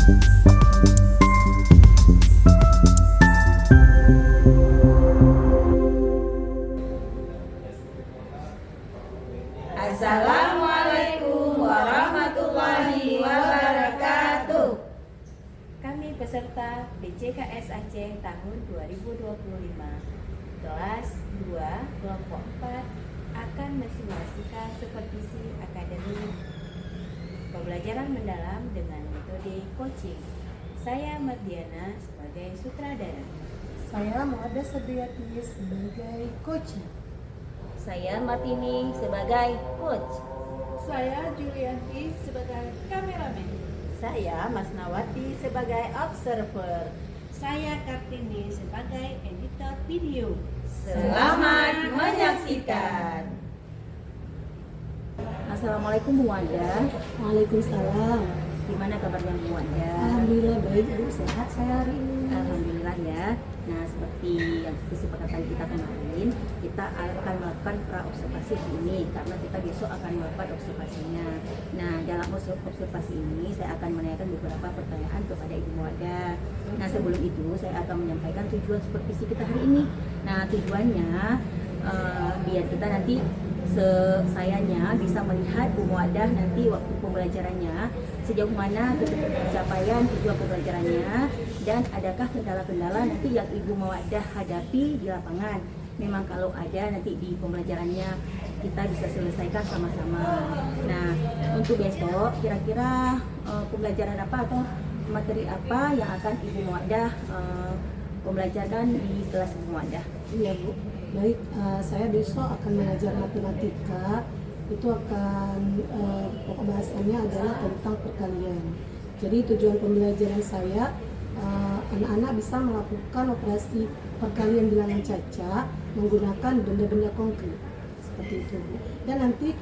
Assalamualaikum warahmatullahi wabarakatuh. Kami peserta BCKS Aceh tahun 2025 kelas 2 kelompok 4 akan mensimulasikan supervisi akademik pembelajaran mendalam dengan metode coaching. Saya Mardiana sebagai sutradara. Saya Muada Sabriati sebagai coach. Saya Martini sebagai coach. Saya Julianti sebagai kameramen. Saya Masnawati sebagai observer. Saya Kartini sebagai editor video. Selamat menyaksikan. Assalamualaikum Bu Wanda. Waalaikumsalam. Gimana kabarnya Bu Wanda? Alhamdulillah baik, Bu. Sehat saya hari ini. Alhamdulillah ya. Nah, seperti yang kesepakatan kita kemarin, kita akan melakukan pra-observasi hari ini karena kita besok akan melakukan observasinya. Nah, dalam observasi ini saya akan menanyakan beberapa pertanyaan kepada Ibu Wada. Nah, sebelum itu saya akan menyampaikan tujuan supervisi kita hari ini. Nah, tujuannya biar kita nanti sayanya bisa melihat Bu Muadah nanti waktu pembelajarannya sejauh mana pencapaian tujuan pembelajarannya dan adakah kendala-kendala nanti yang Ibu Muadah hadapi di lapangan. Memang kalau ada nanti di pembelajarannya kita bisa selesaikan sama-sama. Nah, untuk besok kira-kira pembelajaran apa atau materi apa yang akan Ibu Muadah pembelajaran di kelas Ibu Muadah? Iya, Bu. Baik, saya besok akan mengajar matematika. Itu akan pokok bahasannya adalah tentang perkalian. Jadi tujuan pembelajaran saya anak-anak bisa melakukan operasi perkalian bilangan caca menggunakan benda-benda konkret seperti itu, Bu. Dan nanti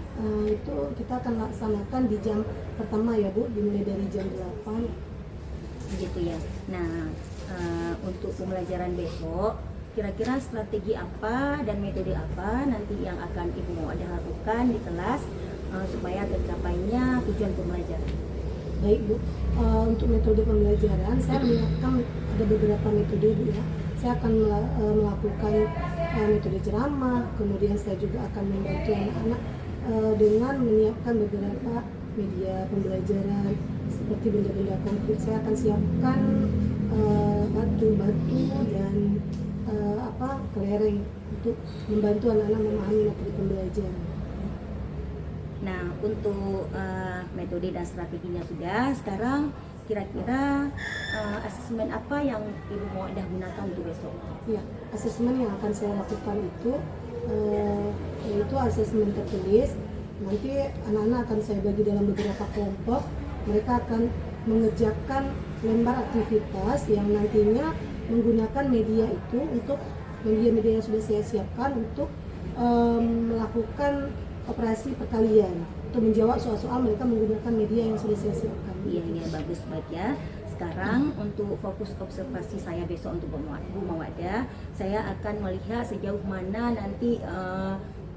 itu kita akan laksanakan di jam pertama ya, Bu, dimulai dari jam 8 gitu ya. Nah, untuk pembelajaran besok kira-kira strategi apa dan metode apa nanti yang akan Ibu Muadah lakukan di kelas supaya tercapainya tujuan pembelajaran? Baik, Bu, untuk metode pembelajaran saya menyiapkan ada beberapa metode, Bu, ya. Saya akan melakukan metode ceramah, kemudian saya juga akan membantu anak-anak dengan menyiapkan beberapa media pembelajaran seperti benda-benda konkret. Saya akan siapkan batu-batu dan kelereng untuk membantu anak-anak memahami materi pembelajaran. Nah, untuk metode dan strateginya sudah. Sekarang kira-kira asesmen apa yang Ibu Muadah gunakan untuk besok? Ya, asesmen yang akan saya lakukan itu yaitu asesmen tertulis. Nanti anak-anak akan saya bagi dalam beberapa kelompok. Mereka akan mengerjakan lembar aktivitas yang nantinya menggunakan media itu untuk media-media yang sudah saya siapkan untuk melakukan operasi perkalian. Untuk menjawab soal-soal mereka menggunakan media yang sudah saya siapkan. Iya, bagus banget ya. Sekarang untuk fokus observasi saya besok untuk Bu Muadah, saya akan melihat sejauh mana nanti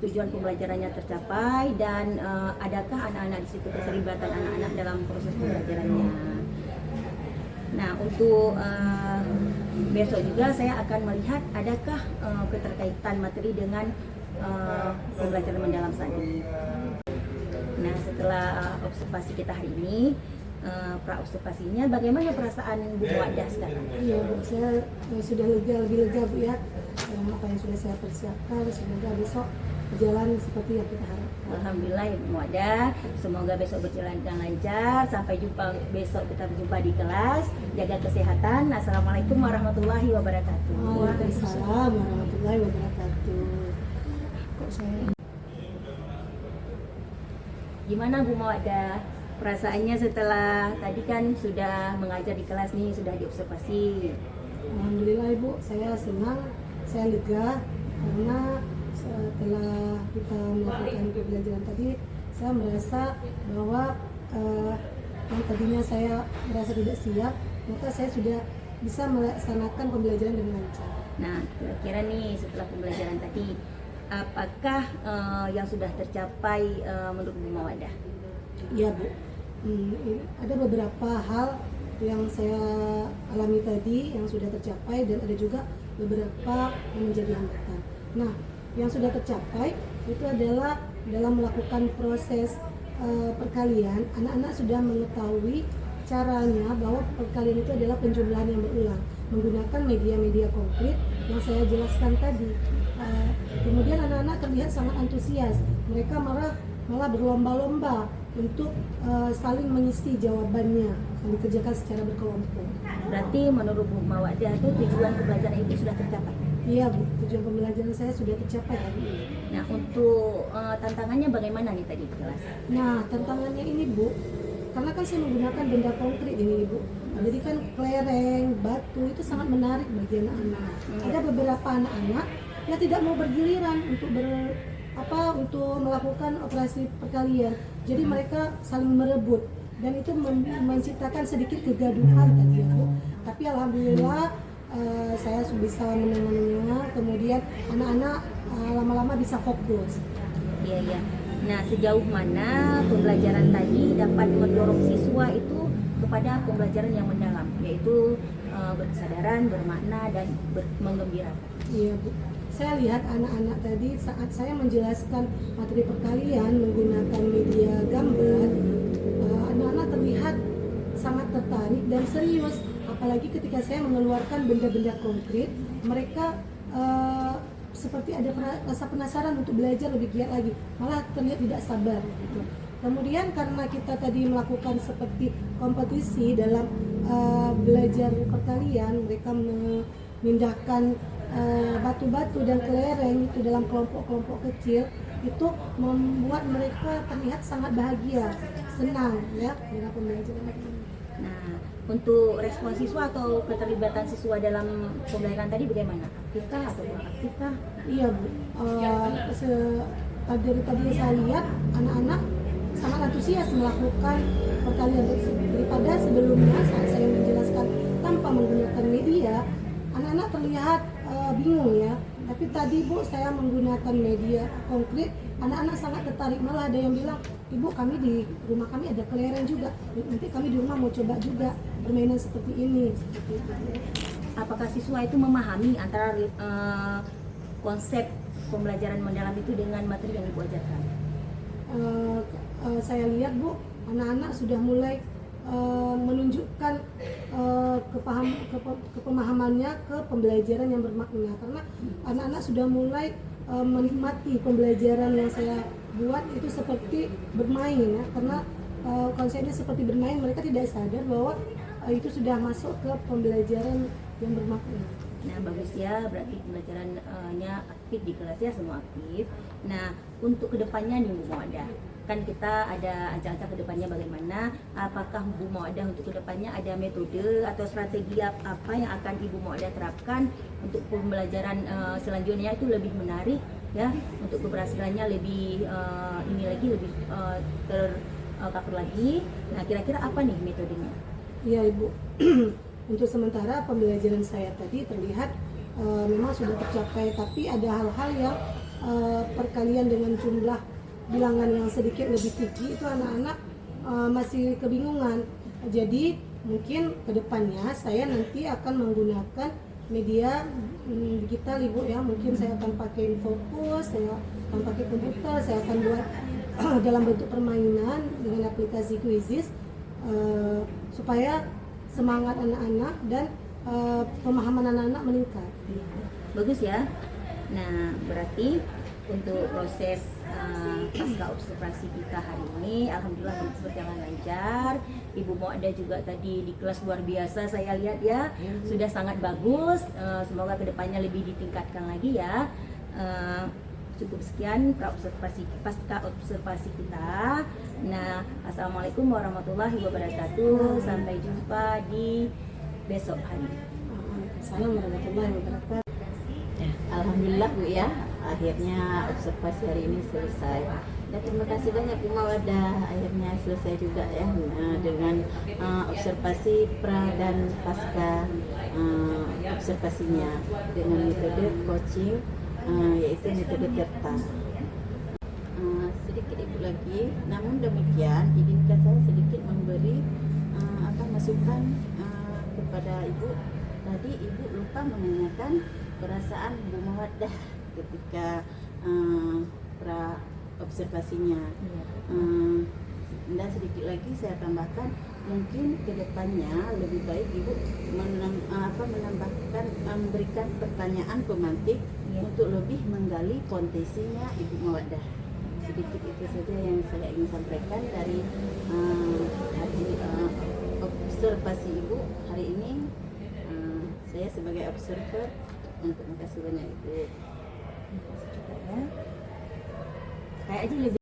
tujuan pembelajarannya tercapai dan adakah anak-anak di situ keterlibatan anak-anak dalam proses pembelajarannya. Nah, untuk besok juga saya akan melihat adakah keterkaitan materi dengan pembelajaran mendalam saat ini. Nah, setelah observasi kita hari ini, pra-observasinya bagaimana perasaan Bu Muadah sekarang? Iya, Bu, saya sudah lebih lega, Bu, ya. Apa yang sudah saya persiapkan, semoga besok berjalan seperti yang kita harapkan. Alhamdulillah ya Bu Muadah, semoga besok berjalan dengan lancar. Sampai jumpa besok, kita berjumpa di kelas. Jaga kesehatan. Assalamualaikum warahmatullahi wabarakatuh. Waalaikumsalam warahmatullahi wabarakatuh. Kok saya Gimana Bu Muadah? Perasaannya setelah tadi kan sudah mengajar di kelas nih, sudah diobservasi. Alhamdulillah, Ibu, saya senang, saya lega karena setelah kita melakukan pembelajaran tadi, saya merasa bahwa yang tadinya saya merasa tidak siap, maka saya sudah bisa melaksanakan pembelajaran dengan lancar. Nah, kira-kira nih setelah pembelajaran tadi, apakah yang sudah tercapai menurut Bu Muadah? Iya, Bu. Ada beberapa hal yang saya alami tadi yang sudah tercapai, dan ada juga beberapa yang menjadi hambatan. Nah, yang sudah tercapai itu adalah dalam melakukan proses perkalian, anak-anak sudah mengetahui caranya bahwa perkalian itu adalah penjumlahan yang berulang menggunakan media-media konkret yang saya jelaskan tadi. Kemudian anak-anak terlihat sangat antusias, mereka malah berlomba-lomba untuk saling mengisi jawabannya yang dikerjakan secara berkelompok. Berarti menurut Bu Mawadah itu tujuan pembelajaran itu sudah tercapai. Iya Bu, tujuan pembelajaran saya sudah tercapai hari ini. Nah, untuk tantangannya bagaimana nih tadi di kelas? Nah, tantangannya ini Bu, karena kan saya menggunakan benda konkret ini Bu. Jadi kan kelereng, batu itu sangat menarik bagi anak-anak. Ada beberapa anak-anak yang tidak mau bergiliran untuk melakukan operasi perkalian. Jadi mereka saling merebut dan itu menciptakan sedikit kegaduhan tadi ya Bu. Tapi alhamdulillah saya bisa menanganinya. Kemudian anak-anak lama-lama bisa fokus. Iya, iya. Nah, sejauh mana pembelajaran tadi dapat mendorong siswa itu kepada pembelajaran yang mendalam, yaitu berkesadaran, bermakna, dan menggembirakan. Iya Bu, saya lihat anak-anak tadi saat saya menjelaskan materi perkalian menggunakan media gambar, anak-anak terlihat sangat tertarik dan serius. Apalagi ketika saya mengeluarkan benda-benda konkret, mereka seperti ada rasa penasaran untuk belajar lebih giat lagi, malah terlihat tidak sabar gitu. Kemudian karena kita tadi melakukan seperti kompetisi dalam belajar perkalian, mereka memindahkan batu-batu dan kelereng itu dalam kelompok-kelompok kecil, itu membuat mereka terlihat sangat bahagia, senang ya dengan pembelajaran ini. Nah, untuk respon siswa atau keterlibatan siswa dalam pembelajaran tadi bagaimana? Aktifkah atau kurang aktifkah? Iya Bu, dari tadi yang saya lihat anak-anak sangat antusias melakukan perkalian daripada sebelumnya saat saya menjelaskan tanpa menggunakan media, anak-anak terlihat bingung ya. Tapi tadi Bu, saya menggunakan media konkret, anak-anak sangat tertarik, malah ada yang bilang, Ibu, kami di rumah kami ada kelereng juga, nanti kami di rumah mau coba juga permainan seperti ini. Seperti itu. Apakah siswa itu memahami antara konsep pembelajaran mendalam itu dengan materi yang Ibu ajarkan? Saya lihat Bu, anak-anak sudah mulai menunjukkan kepemahamannya ke pembelajaran yang bermakna, karena anak-anak sudah mulai menikmati pembelajaran yang saya buat itu seperti bermain ya, karena konsepnya seperti bermain, mereka tidak sadar bahwa itu sudah masuk ke pembelajaran yang bermakna. Nah, bagus ya, berarti pembelajarannya aktif di kelas ya, semua aktif. Nah, untuk kedepannya nih Bu Mawadah, kan kita ada ancang-ancang kedepannya bagaimana? Apakah Bu Mawadah untuk kedepannya ada metode atau strategi apa yang akan Ibu Mawadah terapkan untuk pembelajaran selanjutnya itu lebih menarik ya, untuk keberhasilannya lebih lebih tercover lagi. Nah, kira-kira apa nih metodenya? Iya Ibu, untuk sementara pembelajaran saya tadi terlihat memang sudah tercapai, tapi ada hal-hal yang perkalian dengan jumlah bilangan yang sedikit lebih tinggi itu anak-anak masih kebingungan. Jadi mungkin kedepannya saya nanti akan menggunakan media digital Ibu ya, mungkin saya akan pakai Infocus, saya akan pakai komputer, saya akan buat dalam bentuk permainan dengan aplikasi Quizizz supaya semangat anak-anak dan pemahaman anak-anak meningkat. Bagus ya. Nah, berarti untuk proses pasca observasi kita hari ini alhamdulillah berjalan lancar. Ibu Mawadah juga tadi di kelas luar biasa, saya lihat ya, sudah sangat bagus. Semoga kedepannya lebih ditingkatkan lagi ya. Cukup sekian pasca observasi kita. Nah, assalamualaikum warahmatullahi wabarakatuh. Sampai jumpa di besok hari. Assalamualaikum warahmatullahi wabarakatuh. Alhamdulillah Bu ya, akhirnya observasi hari ini selesai. Dan terima kasih banyak Bu Mawadah, akhirnya selesai juga ya dengan observasi pra dan pasca observasinya dengan metode coaching yaitu metode TERTA. Sedikit Ibu lagi, namun demikian izinkan saya sedikit memberi masukan kepada Ibu, tadi Ibu lupa menanyakan perasaan Bu Mawaddah ketika pra observasinya. Dan sedikit lagi saya tambahkan, mungkin kedepannya lebih baik Ibu menambahkan, memberikan pertanyaan pemantik untuk lebih menggali potensinya Ibu Mawaddah. Sedikit itu saja yang saya ingin sampaikan dari observasi Ibu hari ini. Saya sebagai observer, terima kasih banyak Ibu. Kayak aja lebih